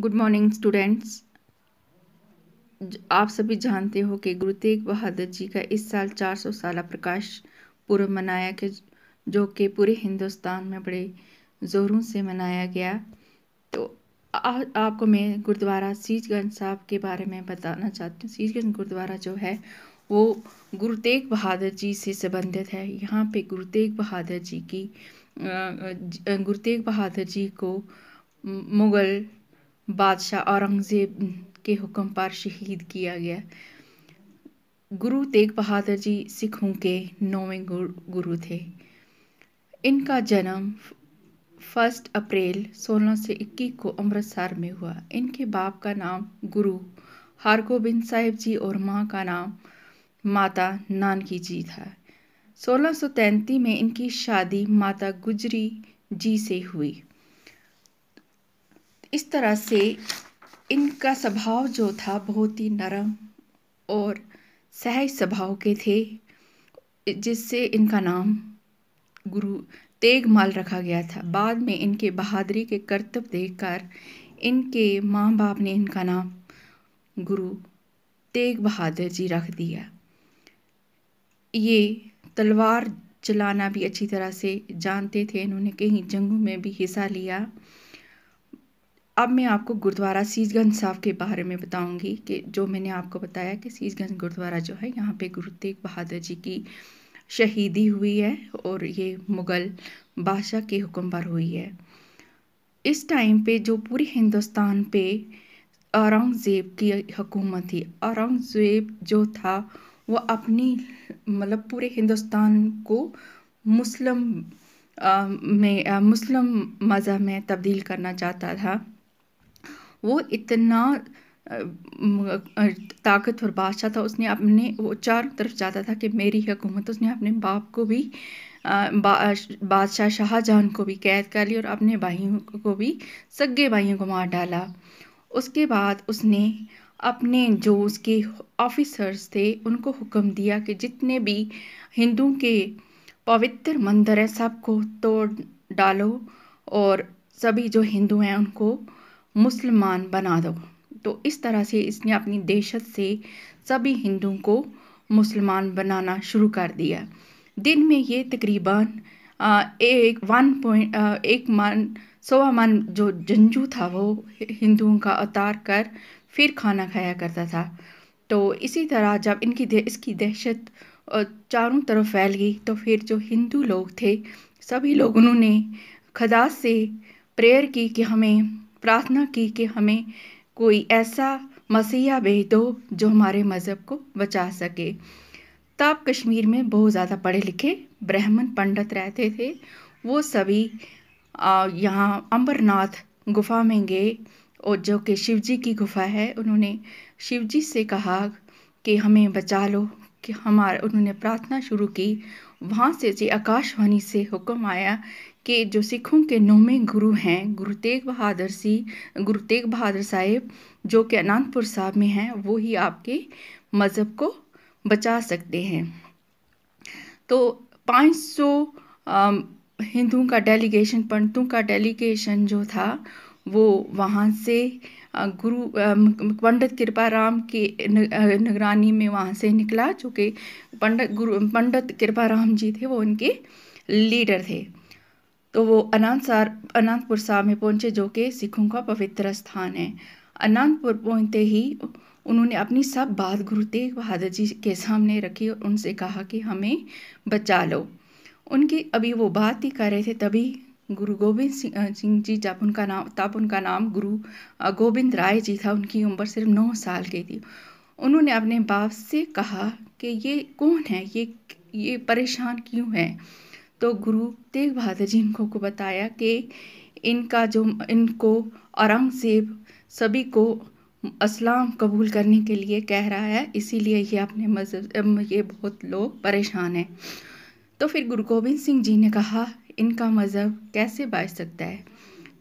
Good morning students. आप सभी जानते हो कि गुरु तेग बहादुर जी का इस साल 400 साला प्रकाश पूर्व मनाया कि जो कि पूरे हिंदुस्तान में बड़े ज़ोरों से मनाया गया। तो आपको मैं गुरुद्वारा सीसगंज साहब के बारे में बताना चाहती हूँ। सीसगंज गुरुद्वारा जो है वो गुरु तेग बहादुर जी से संबंधित है। यहाँ पे गुरु तेग बहादुर जी को मुग़ल बादशाह औरंगज़ेब के हुक्म पर शहीद किया गया। गुरु तेग बहादुर जी सिखों के 9वें गुरु थे। इनका जन्म 1 अप्रैल 1621 को अमृतसर में हुआ। इनके बाप का नाम गुरु हरगोबिंद साहिब जी और माँ का नाम माता नानकी जी था। 1633 में इनकी शादी माता गुजरी जी से हुई। इस तरह से इनका स्वभाव जो था बहुत ही नरम और सहज स्वभाव के थे, जिससे इनका नाम गुरु तेगमाल रखा गया था। बाद में इनके बहादुरी के करतब देखकर इनके माँ बाप ने इनका नाम गुरु तेग बहादुर जी रख दिया। ये तलवार चलाना भी अच्छी तरह से जानते थे। इन्होंने कई जंगों में भी हिस्सा लिया। अब मैं आपको गुरुद्वारा सीसगंज साहब के बारे में बताऊंगी कि जो मैंने आपको बताया कि सीसगंज गुरुद्वारा जो है यहाँ पे गुरु तेग बहादुर जी की शहीदी हुई है और ये मुग़ल बादशाह के हुक्म पर हुई है। इस टाइम पे जो पूरे हिंदुस्तान पे औरंगज़ेब की हुकूमत थी। औरंगज़ेब जो था वो अपनी पूरे हिंदुस्तान को मुस्लिम मज़हब में तब्दील करना चाहता था। वो इतना ताकतवर बादशाह था। उसने वो चारों तरफ चाहता था कि मेरी हुकूमत। उसने अपने बाप को भी बादशाह शाहजहां को भी कैद कर लिया और अपने भाइयों को भी, सगे भाइयों को मार डाला। उसके बाद उसने अपने जो उसके ऑफिसर्स थे उनको हुक्म दिया कि जितने भी हिंदुओं के पवित्र मंदिर है सबको तोड़ डालो और सभी जो हिंदू हैं उनको मुसलमान बना दो। तो इस तरह से इसने अपनी दहशत से सभी हिंदुओं को मुसलमान बनाना शुरू कर दिया। दिन में ये तकरीबन 1.1 मन जो जंजू था वो हिंदुओं का उतार कर फिर खाना खाया करता था। तो इसी तरह जब इसकी दहशत चारों तरफ फैल गई तो फिर जो हिंदू लोग थे सभी लोग उन्होंने खुदा से प्रेयर की कि हमें प्रार्थना की कि हमें कोई ऐसा मसीहा भेज दो जो हमारे मज़हब को बचा सके। तब कश्मीर में बहुत ज़्यादा पढ़े लिखे ब्राह्मण पंडित रहते थे। वो सभी यहाँ अमरनाथ गुफा में गए और जो कि शिव जी की गुफा है। उन्होंने शिव जी से कहा कि हमें बचा लो कि उन्होंने प्रार्थना शुरू की। वहाँ से जी आकाशवाणी से हुक्म आया कि जो सिखों के 9वें गुरु हैं गुरु तेग बहादुर साहिब जो कि अनंतपुर साहब में हैं, वो ही आपके मज़हब को बचा सकते हैं। तो 500 हिंदुओं का डेलीगेशन, पंडितों का डेलीगेशन जो था वो वहाँ से गुरु पंडित कृपाराम की निगरानी में वहाँ से निकला, जो कि पंडित कृपाराम जी थे, वो उनके लीडर थे। तो वो अनंतपुर साहब में पहुँचे जो कि सिखों का पवित्र स्थान है। अनंतपुर पहुँचते ही उन्होंने अपनी सब बात गुरु तेग बहादुर जी के सामने रखी और उनसे कहा कि हमें बचा लो। उनकी अभी वो बात ही कर रहे थे तभी गुरु गोबिंद सिंह जी, तब उनका नाम गुरु गोबिंद राय जी था। उनकी उम्र सिर्फ 9 साल की थी। उन्होंने अपने बाप से कहा कि ये कौन है, ये परेशान क्यों है। तो गुरु तेग बहादुर जी को बताया कि इनको औरंगज़ेब सभी को इस्लाम कबूल करने के लिए कह रहा है, इसीलिए ये अपने मज़हब ये बहुत लोग परेशान हैं। तो फिर गुरु गोबिंद सिंह जी ने कहा इनका मज़हब कैसे बच सकता है।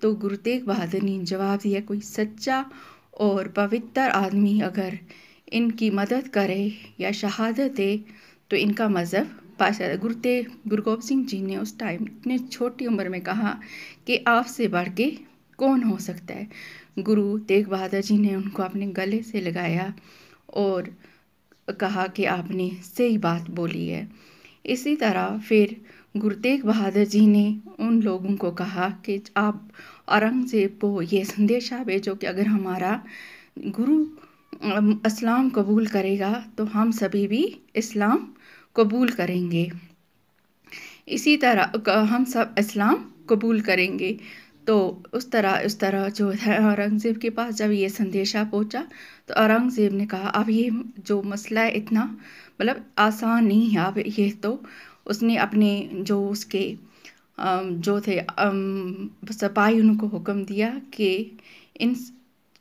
तो गुरु तेग बहादुर ने जवाब दिया, कोई सच्चा और पवित्र आदमी अगर इनकी मदद करे या शहादत दे तो इनका मज़हब बच सकता है। गुरु गोबिंद सिंह जी ने उस टाइम इतने छोटी उम्र में कहा कि आपसे बढ़ के कौन हो सकता है। गुरु तेग बहादुर जी ने उनको अपने गले से लगाया और कहा कि आपने सही बात बोली है। इसी तरह फिर गुरु तेग बहादुर जी ने उन लोगों को कहा कि आप औरंगज़ेब को ये संदेशा भेजो कि अगर हमारा गुरु इस्लाम कबूल करेगा तो हम सभी भी इस्लाम कबूल करेंगे। इसी तरह हम सब इस्लाम कबूल करेंगे। तो उस तरह जो है औरंगज़ेब के पास जब ये संदेशा पहुंचा तो औरंगज़ेब ने कहा अब ये जो मसला है इतना मतलब आसान नहीं है। अब ये तो उसने अपने जो उसके जो थे सिपाही उनको हुक्म दिया कि इन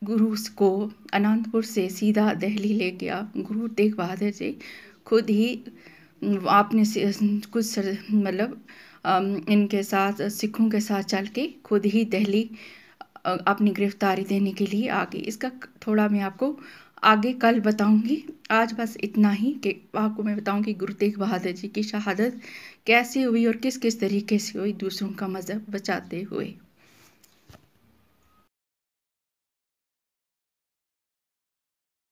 गुरु को अनंतपुर से सीधा दिल्ली ले गया। गुरु तेग बहादुर जी खुद ही आपने कुछ मतलब इनके साथ सिखों के साथ चल के खुद ही दिल्ली अपनी गिरफ्तारी देने के लिए आ गई। इसका थोड़ा मैं आपको आगे कल बताऊंगी। आज बस इतना ही कि आपको मैं बताऊंगी गुरु तेग बहादुर जी की शहादत कैसे हुई और किस किस तरीके से हुई दूसरों का मज़हब बचाते हुए।